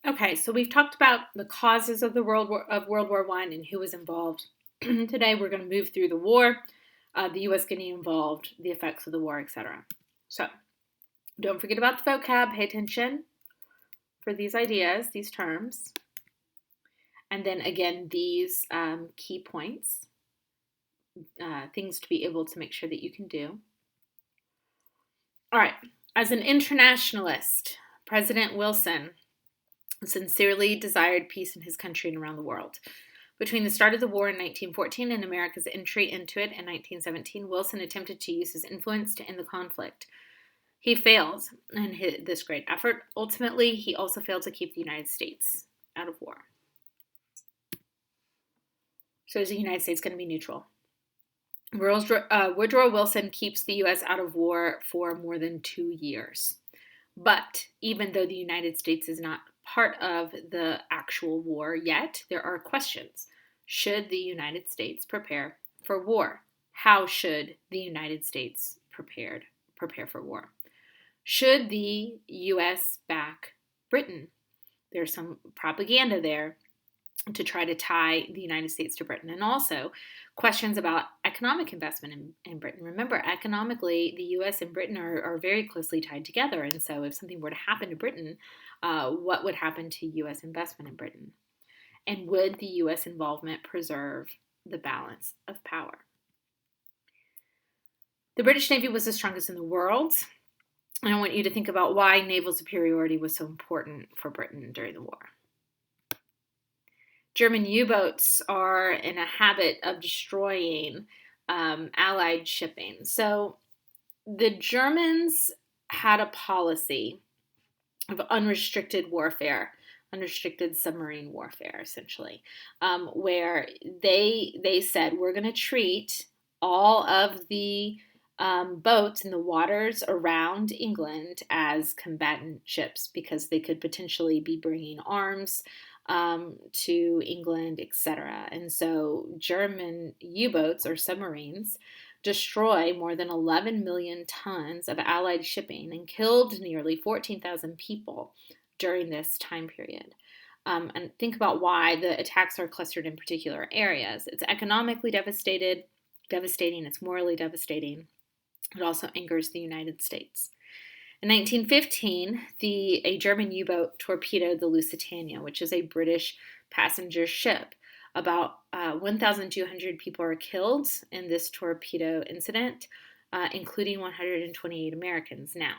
Okay, so we've talked about the causes of World War I and who was involved. Today we're going to move through the war, the U.S. getting involved, the effects of the war, etc. So don't forget about the vocab. Pay attention for these ideas, these terms, and then again these key points, things to be able to make sure that you can do. All right, as an internationalist, President Wilson sincerely desired peace in his country and around the world. Between the start of the war in 1914 and America's entry into it in 1917, Wilson attempted to use his influence to end the conflict. He failed in this great effort. Ultimately, he also failed to keep the United States out of war. So is the United States going to be neutral? Woodrow Wilson keeps the U.S. out of war for more than 2 years. But even though the United States is not part of the actual war yet, there are questions. Should the United States prepare for war? How should the United States prepare for war? Should the U.S. back Britain? There's some propaganda there to try to tie the United States to Britain, and also questions about economic investment in Britain. Remember, economically, the U.S. and Britain are very closely tied together, and so if something were to happen to Britain, what would happen to U.S. investment in Britain? And would the U.S. involvement preserve the balance of power? The British Navy was the strongest in the world. And I want you to think about why naval superiority was so important for Britain during the war. German U-boats are in a habit of destroying Allied shipping. So the Germans had a policy of unrestricted warfare, unrestricted submarine warfare, essentially, where they said, we're going to treat all of the boats in the waters around England as combatant ships because they could potentially be bringing arms to England, etc. And so German U-boats or submarines destroy more than 11 million tons of Allied shipping and killed nearly 14,000 people during this time period. And think about why the attacks are clustered in particular areas. It's economically devastating, it's morally devastating. It also angers the United States. In 1915, a German U-boat torpedoed the Lusitania, which is a British passenger ship. About 1,200 people were killed in this torpedo incident, including 128 Americans. Now,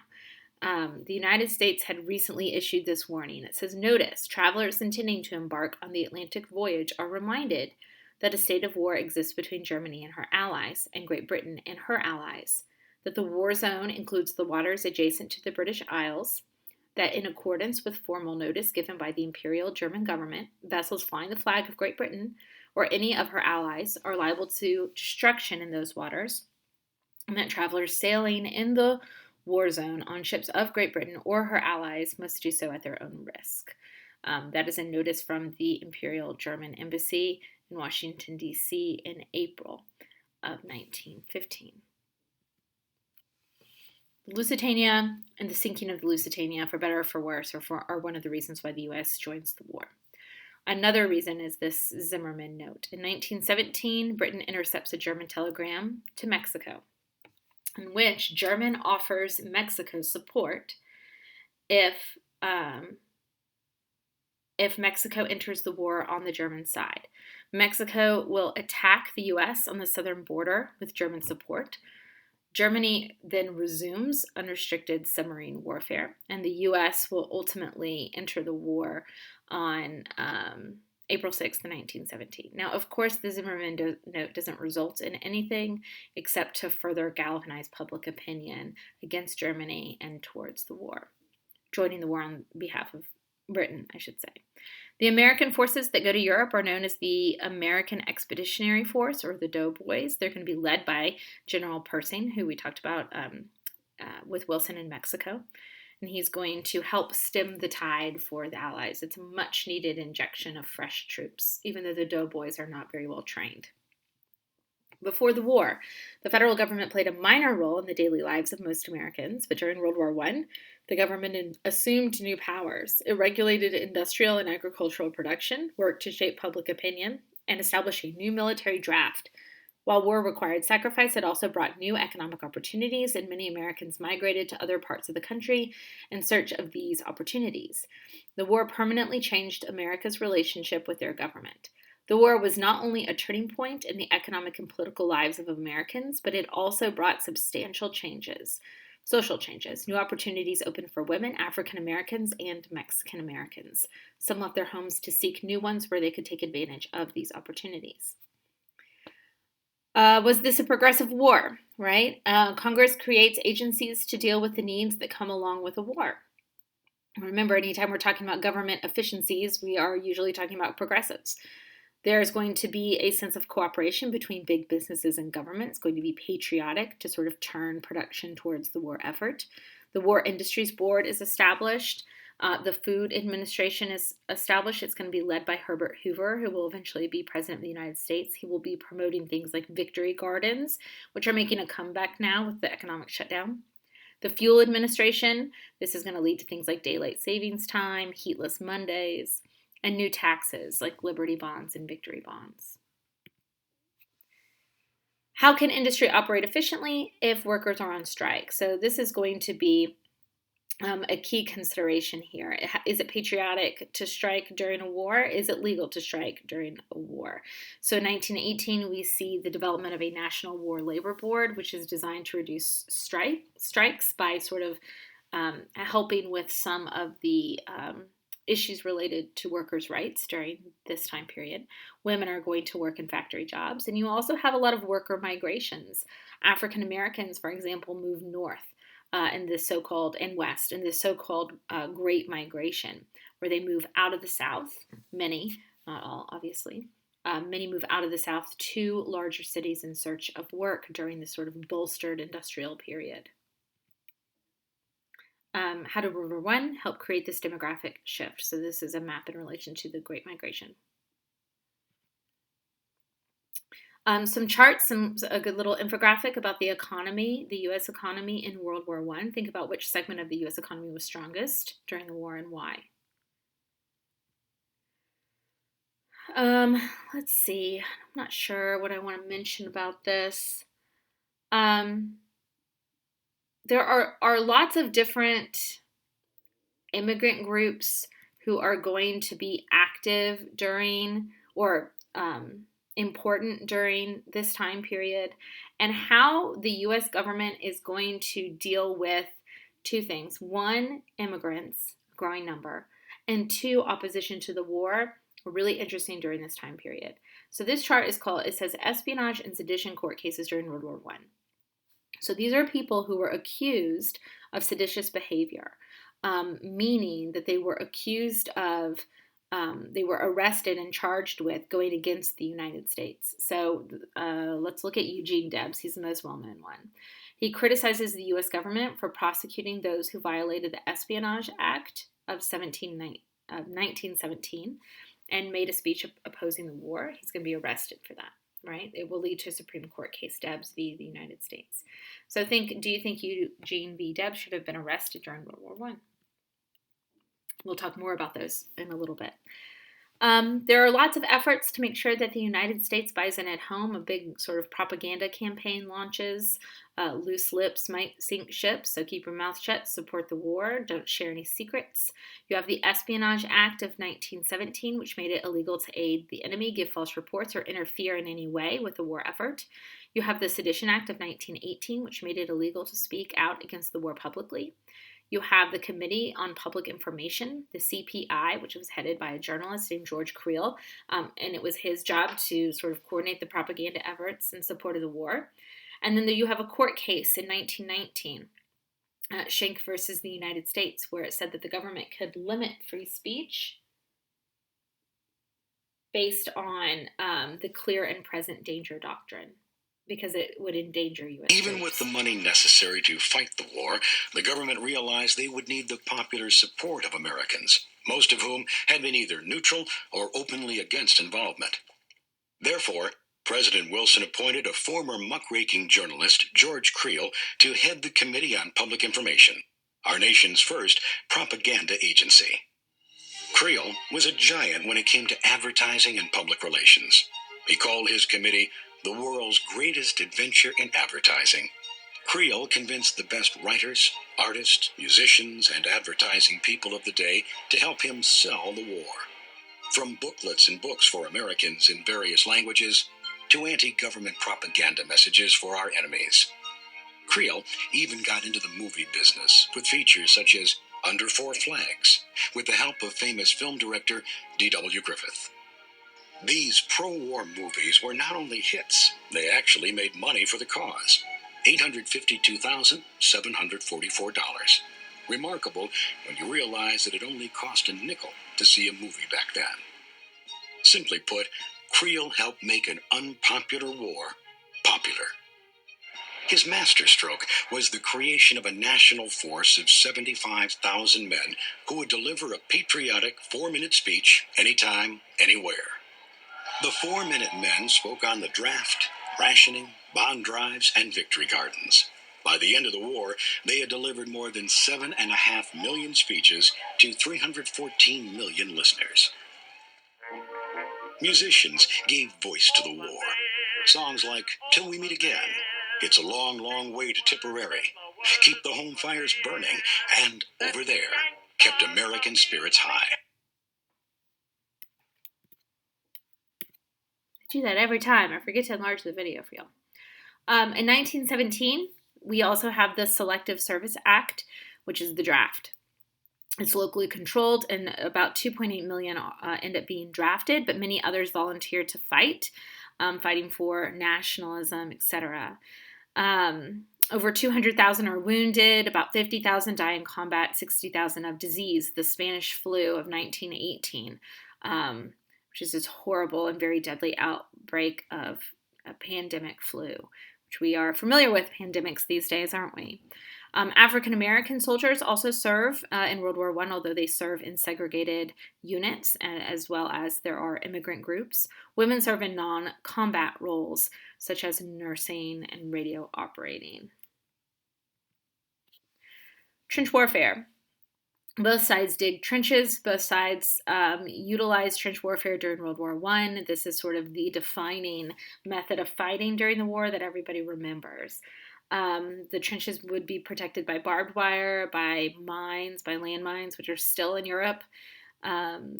the United States had recently issued this warning. It says, notice, travelers intending to embark on the Atlantic voyage are reminded that a state of war exists between Germany and her allies, and Great Britain and her allies, that the war zone includes the waters adjacent to the British Isles, that in accordance with formal notice given by the Imperial German government, vessels flying the flag of Great Britain or any of her allies are liable to destruction in those waters, and that travelers sailing in the war zone on ships of Great Britain or her allies must do so at their own risk. That is a notice from the Imperial German Embassy in Washington, D.C. in April of 1915. The Lusitania and the sinking of the Lusitania, for better or for worse, are one of the reasons why the U.S. joins the war. Another reason is this Zimmermann note. In 1917, Britain intercepts a German telegram to Mexico, in which German offers Mexico support if Mexico enters the war on the German side. Mexico will attack the U.S. on the southern border with German support. Germany then resumes unrestricted submarine warfare, and the U.S. will ultimately enter the war on April 6th, 1917. Now, of course, the Zimmermann note doesn't result in anything except to further galvanize public opinion against Germany and towards the war, joining the war on behalf of Britain, I should say. The American forces that go to Europe are known as the American Expeditionary Force, or the Doughboys. They're going to be led by General Pershing, who we talked about with Wilson in Mexico. And he's going to help stem the tide for the Allies. It's a much-needed injection of fresh troops, even though the Doughboys are not very well trained. Before the war, the federal government played a minor role in the daily lives of most Americans, but during World War I, the government assumed new powers. It regulated industrial and agricultural production, worked to shape public opinion, and established a new military draft. While war required sacrifice, it also brought new economic opportunities, and many Americans migrated to other parts of the country in search of these opportunities. The war permanently changed America's relationship with their government. The war was not only a turning point in the economic and political lives of Americans, but it also brought substantial changes, social changes. New opportunities opened for women, African Americans, and Mexican Americans. Some left their homes to seek new ones where they could take advantage of these opportunities. Was this a progressive war, right? Congress creates agencies to deal with the needs that come along with a war. Remember, anytime we're talking about government efficiencies, we are usually talking about progressives. There's going to be a sense of cooperation between big businesses and government. It's going to be patriotic to sort of turn production towards the war effort. The War Industries Board is established. The Food Administration is established. It's going to be led by Herbert Hoover, who will eventually be president of the United States. He will be promoting things like victory gardens, which are making a comeback now with the economic shutdown. The Fuel Administration, this is going to lead to things like daylight savings time, heatless Mondays, and new taxes like Liberty bonds and victory bonds. How can industry operate efficiently if workers are on strike? So this is going to be a key consideration here. Is it patriotic to strike during a war? Is it legal to strike during a war? So in 1918, we see the development of a National War Labor Board, which is designed to reduce strikes by sort of helping with some of the issues related to workers' rights during this time period. Women are going to work in factory jobs, and you also have a lot of worker migrations. African Americans, for example, move north in this so-called, and west, in this so-called Great Migration, where they move out of the South, many, not all, obviously. Many move out of the South to larger cities in search of work during this sort of bolstered industrial period. How did World War I help create this demographic shift? So this is a map in relation to the Great Migration. Some charts, a good little infographic about the economy, the U.S. economy in World War I. Think about which segment of the U.S. economy was strongest during the war and why. Let's see. I'm not sure what I want to mention about this. There are lots of different immigrant groups who are going to be active during or important during this time period, and how the U.S. government is going to deal with two things. One, immigrants, a growing number, and two, opposition to the war, were really interesting during this time period. So this chart is called, it says espionage and sedition court cases during World War I. So these are people who were accused of seditious behavior, meaning that they were accused of they were arrested and charged with going against the United States. So let's look at Eugene Debs. He's the most well-known one. He criticizes the U.S. government for prosecuting those who violated the Espionage Act of 1917 and made a speech opposing the war. He's going to be arrested for that, right? It will lead to a Supreme Court case, Debs v. the United States. So do you think Eugene v. Debs should have been arrested during World War I? We'll talk more about those in a little bit. There are lots of efforts to make sure that the United States buys in at home. A big sort of propaganda campaign launches. Loose lips might sink ships, so keep your mouth shut, support the war, don't share any secrets. You have the Espionage Act of 1917, which made it illegal to aid the enemy, give false reports, or interfere in any way with the war effort. You have the Sedition Act of 1918, which made it illegal to speak out against the war publicly. You have the Committee on Public Information, the CPI, which was headed by a journalist named George Creel, and it was his job to sort of coordinate the propaganda efforts in support of the war. And then you have a court case in 1919, Schenck versus the United States, where it said that the government could limit free speech based on the clear and present danger doctrine, because it would endanger U.S. Even with the money necessary to fight the war, the government realized they would need the popular support of Americans, most of whom had been either neutral or openly against involvement. Therefore, President Wilson appointed a former muckraking journalist, George Creel, to head the Committee on Public Information, our nation's first propaganda agency. Creel was a giant when it came to advertising and public relations. He called his committee the world's greatest adventure in advertising. Creel convinced the best writers, artists, musicians, and advertising people of the day to help him sell the war. From booklets and books for Americans in various languages to anti-government propaganda messages for our enemies. Creel even got into the movie business with features such as Under Four Flags, with the help of famous film director D.W. Griffith. These pro-war movies were not only hits, they actually made money for the cause. $852,744. Remarkable when you realize that it only cost a nickel to see a movie back then. Simply put, Creel helped make an unpopular war popular. His masterstroke was the creation of a national force of 75,000 men who would deliver a patriotic 4-minute speech anytime, anywhere. The 4-minute men spoke on the draft, rationing, bond drives, and victory gardens. By the end of the war, they had delivered more than 7.5 million speeches to 314 million listeners. Musicians gave voice to the war. Songs like Till We Meet Again, It's a Long, Long Way to Tipperary, Keep the Home Fires Burning, and Over There kept American spirits high. I do that every time. I forget to enlarge the video for y'all. In 1917, we also have the Selective Service Act, which is the draft. It's locally controlled, and about 2.8 million end up being drafted, but many others volunteer to fight, fighting for nationalism, etc. Over 200,000 are wounded, about 50,000 die in combat, 60,000 of disease, the Spanish flu of 1918, which is this horrible and very deadly outbreak of a pandemic flu, which we are familiar with pandemics these days, aren't we? African-American soldiers also serve in World War I, although they serve in segregated units, as well as there are immigrant groups. Women serve in non-combat roles, such as nursing and radio operating. Trench warfare. Both sides dig trenches. Both sides utilized trench warfare during World War I. This is sort of the defining method of fighting during the war that everybody remembers. The trenches would be protected by barbed wire, by mines, by landmines, which are still in Europe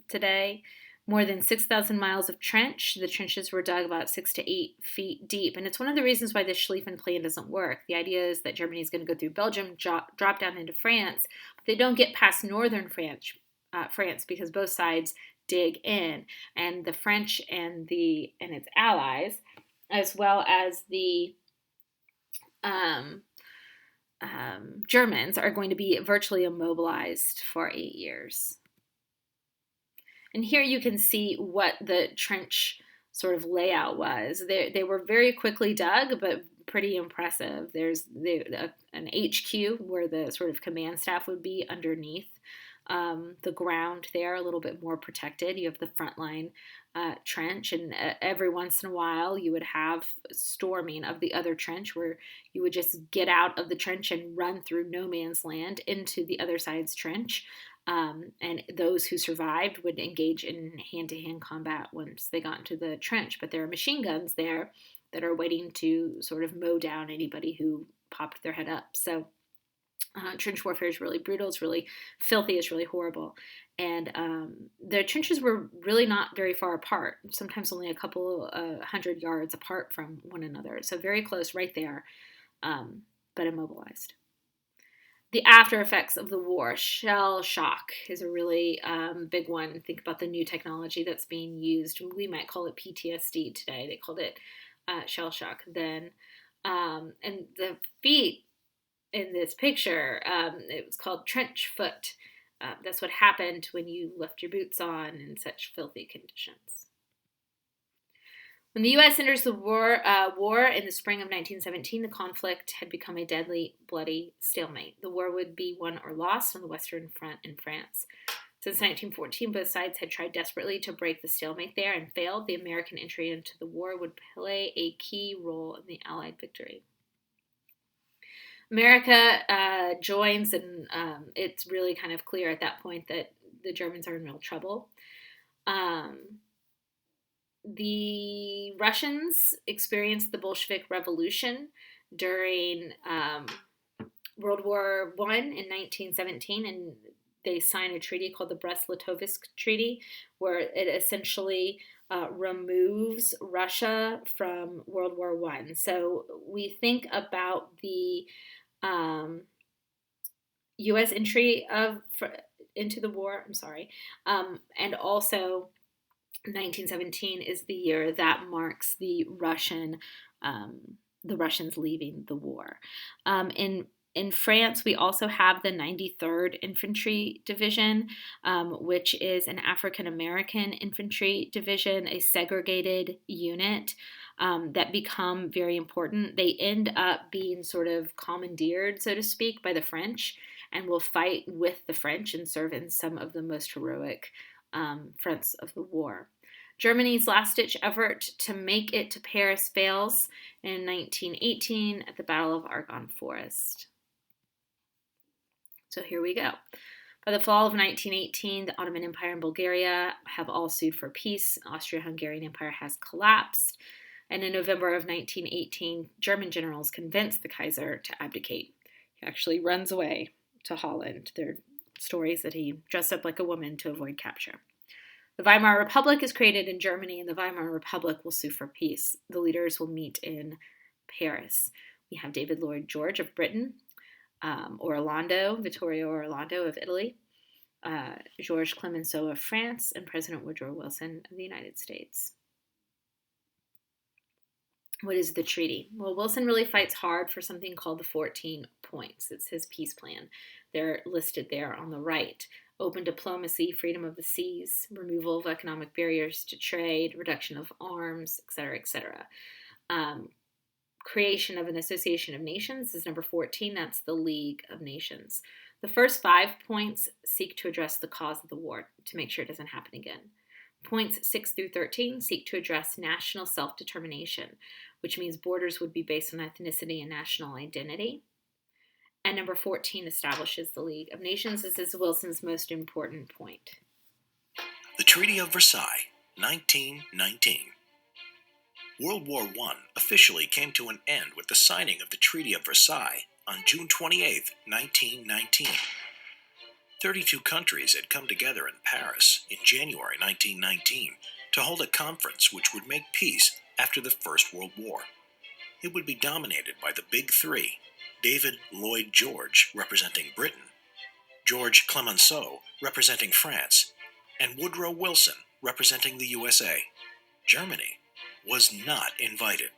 today. More than 6,000 miles of trench. The trenches were dug about 6 to 8 feet deep. And it's one of the reasons why the Schlieffen Plan doesn't work. The idea is that Germany is going to go through Belgium, drop down into France, but they don't get past northern France because both sides dig in. And the French and its allies, as well as the Germans, are going to be virtually immobilized for 8 years. And here you can see what the trench sort of layout was. They were very quickly dug, but pretty impressive. There's an HQ where the sort of command staff would be underneath the ground there, a little bit more protected. You have the frontline trench, and every once in a while you would have storming of the other trench where you would just get out of the trench and run through no man's land into the other side's trench. And those who survived would engage in hand-to-hand combat once they got into the trench. But there are machine guns there that are waiting to sort of mow down anybody who popped their head up. So trench warfare is really brutal. It's really filthy. It's really horrible. And the trenches were really not very far apart, sometimes only a couple 100 yards apart from one another. So very close right there, but immobilized. The after effects of the war. Shell shock is a really big one. Think about the new technology that's being used. We might call it PTSD today. They called it shell shock then. And the feet in this picture, it was called trench foot. That's what happened when you left your boots on in such filthy conditions. When the U.S. enters the war in the spring of 1917, the conflict had become a deadly, bloody stalemate. The war would be won or lost on the Western Front in France. Since 1914, both sides had tried desperately to break the stalemate there and failed. The American entry into the war would play a key role in the Allied victory. America joins, and it's really kind of clear at that point that the Germans are in real trouble. The Russians experienced the Bolshevik Revolution during World War I in 1917, and they signed a treaty called the Brest-Litovsk Treaty, where it essentially removes Russia from World War I. So we think about the U.S. entry into the war. And also 1917 is the year that marks the Russians leaving the war. In France, we also have the 93rd Infantry Division, which is an African American infantry division, a segregated unit that become very important. They end up being sort of commandeered, so to speak, by the French, and will fight with the French and serve in some of the most heroic fronts of the war. Germany's last-ditch effort to make it to Paris fails in 1918 at the Battle of Argonne Forest. So here we go. By the fall of 1918, the Ottoman Empire and Bulgaria have all sued for peace. The Austro-Hungarian Empire has collapsed. And in November of 1918, German generals convince the Kaiser to abdicate. He actually runs away to Holland. There are stories that he dressed up like a woman to avoid capture. The Weimar Republic is created in Germany, and the Weimar Republic will sue for peace. The leaders will meet in Paris. We have David Lloyd George of Britain, Vittorio Orlando of Italy, Georges Clemenceau of France, and President Woodrow Wilson of the United States. What is the treaty? Well, Wilson really fights hard for something called the 14 points. It's his peace plan. They're listed there on the right. Open diplomacy, freedom of the seas, removal of economic barriers to trade, reduction of arms, etc., etc. Creation of an association of nations is number 14. That's the League of Nations. The first 5 points seek to address the cause of the war to make sure it doesn't happen again. Points 6 through 13 seek to address national self-determination, which means borders would be based on ethnicity and national identity. And number 14 establishes the League of Nations. This is Wilson's most important point. The Treaty of Versailles, 1919. World War I officially came to an end with the signing of the Treaty of Versailles on June 28, 1919. 32 countries had come together in Paris in January 1919 to hold a conference which would make peace after the First World War. It would be dominated by the Big Three: David Lloyd George, representing Britain, Georges Clemenceau, representing France, and Woodrow Wilson, representing the USA. Germany was not invited.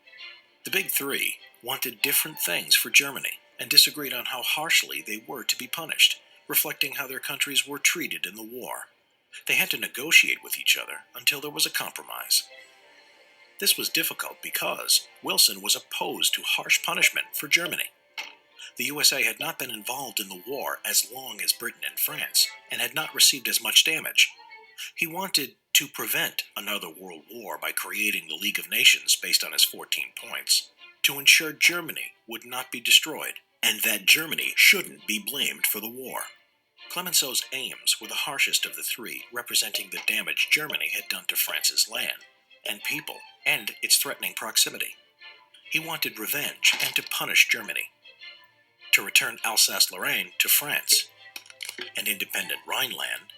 The Big Three wanted different things for Germany and disagreed on how harshly they were to be punished, reflecting how their countries were treated in the war. They had to negotiate with each other until there was a compromise. This was difficult because Wilson was opposed to harsh punishment for Germany. The USA had not been involved in the war as long as Britain and France, and had not received as much damage. He wanted to prevent another world war by creating the League of Nations based on his 14 points, to ensure Germany would not be destroyed, and that Germany shouldn't be blamed for the war. Clemenceau's aims were the harshest of the three, representing the damage Germany had done to France's land and people, and its threatening proximity. He wanted revenge and to punish Germany, to return Alsace-Lorraine to France, an independent Rhineland,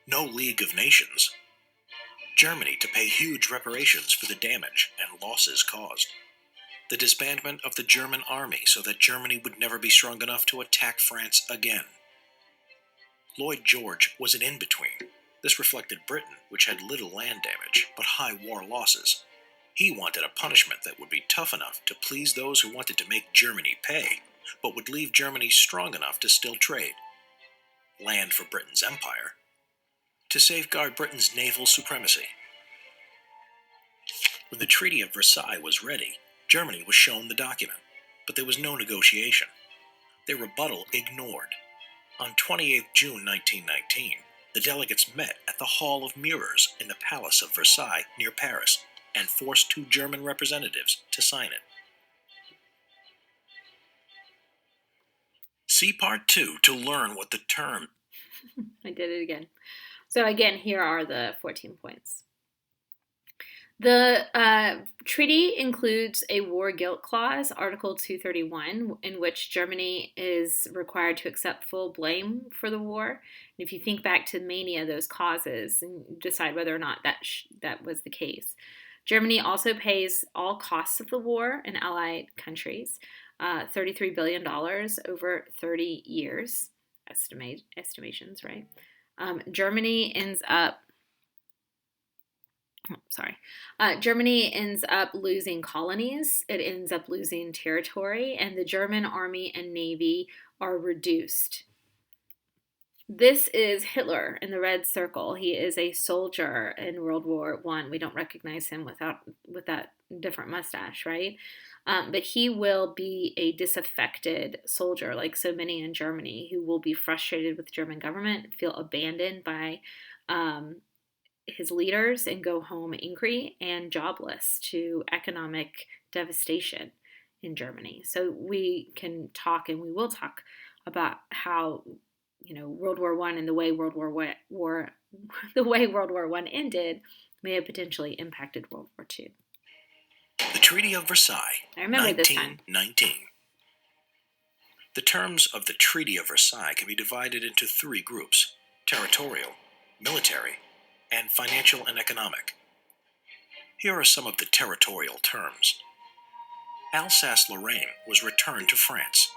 no League of Nations, Germany to pay huge reparations for the damage and losses caused, the disbandment of the German army so that Germany would never be strong enough to attack France again. Lloyd George was an in-between. This reflected Britain, which had little land damage, but high war losses. He wanted a punishment that would be tough enough to please those who wanted to make Germany pay, but would leave Germany strong enough to still trade. Land for Britain's empire, to safeguard Britain's naval supremacy. When the Treaty of Versailles was ready, Germany was shown the document, but there was no negotiation. Their rebuttal ignored. On 28 June 1919, The delegates met at the Hall of Mirrors in the Palace of Versailles near Paris and forced 2 German representatives to sign it. See Part 2 to learn what the term... I did it again. So again, here are the 14 points. The treaty includes a war guilt clause, Article 231, in which Germany is required to accept full blame for the war. And if you think back to many of those causes and decide whether or not that was the case. Germany also pays all costs of the war in allied countries, $33 billion over 30 years, estimations, right? Germany ends up losing colonies. It ends up losing territory, and the German army and navy are reduced. This is Hitler in the red circle. He is a soldier in World War I. We don't recognize him with that different mustache, right? But he will be a disaffected soldier, like so many in Germany, who will be frustrated with the German government, feel abandoned by his leaders, and go home angry and jobless to economic devastation in Germany. So we can talk, and we will talk about how World War I and the way World War I ended may have potentially impacted World War II. The Treaty of Versailles, I remember 1919. This time. The terms of the Treaty of Versailles can be divided into 3 groups: territorial, military, and financial and economic. Here are some of the territorial terms. Alsace-Lorraine was returned to France.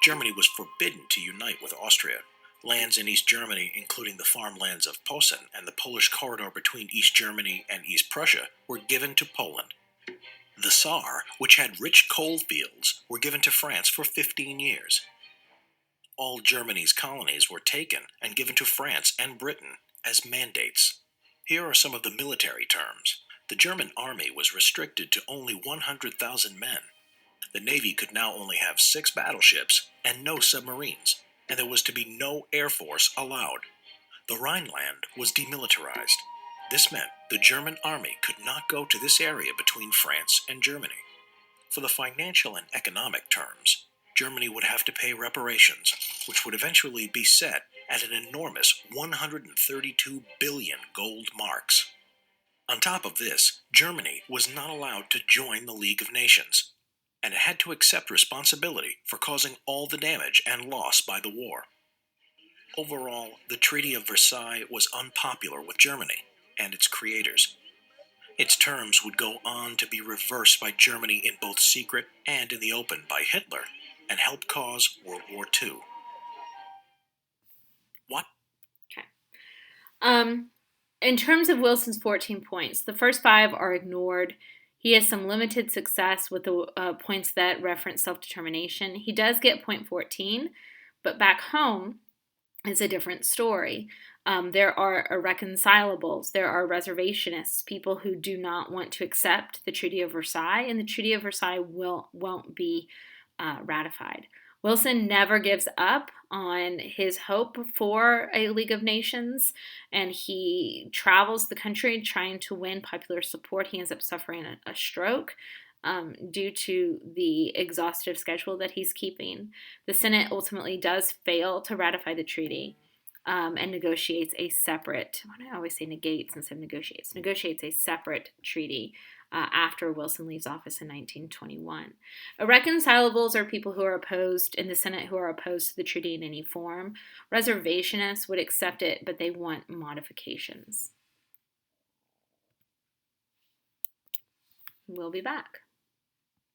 Germany was forbidden to unite with Austria. Lands in East Germany, including the farmlands of Posen and the Polish corridor between East Germany and East Prussia, were given to Poland. The Saar, which had rich coal fields, were given to France for 15 years. All Germany's colonies were taken and given to France and Britain as mandates. Here are some of the military terms. The German army was restricted to only 100,000 men. The Navy could now only have 6 battleships and no submarines, and there was to be no air force allowed. The Rhineland was demilitarized. This meant the German army could not go to this area between France and Germany. For the financial and economic terms, Germany would have to pay reparations, which would eventually be set at an enormous 132 billion gold marks. On top of this, Germany was not allowed to join the League of Nations, and it had to accept responsibility for causing all the damage and loss by the war. Overall, the Treaty of Versailles was unpopular with Germany and its creators. Its terms would go on to be reversed by Germany in both secret and in the open by Hitler, and help cause World War II. What? Okay. In terms of Wilson's 14 points, the first 5 are ignored. He has some limited success with the points that reference self-determination. He does get point 14, but back home is a different story. There are irreconcilables. There are reservationists, people who do not want to accept the Treaty of Versailles, and the Treaty of Versailles won't be ratified. Wilson never gives up on his hope for a League of Nations, and he travels the country trying to win popular support. He ends up suffering a stroke due to the exhaustive schedule that he's keeping. The Senate ultimately does fail to ratify the treaty and negotiates a separate, why do I always say negates instead of negotiates a separate treaty after Wilson leaves office in 1921. Irreconcilables are people who are opposed in the Senate who are opposed to the treaty in any form. Reservationists would accept it, but they want modifications. We'll be back.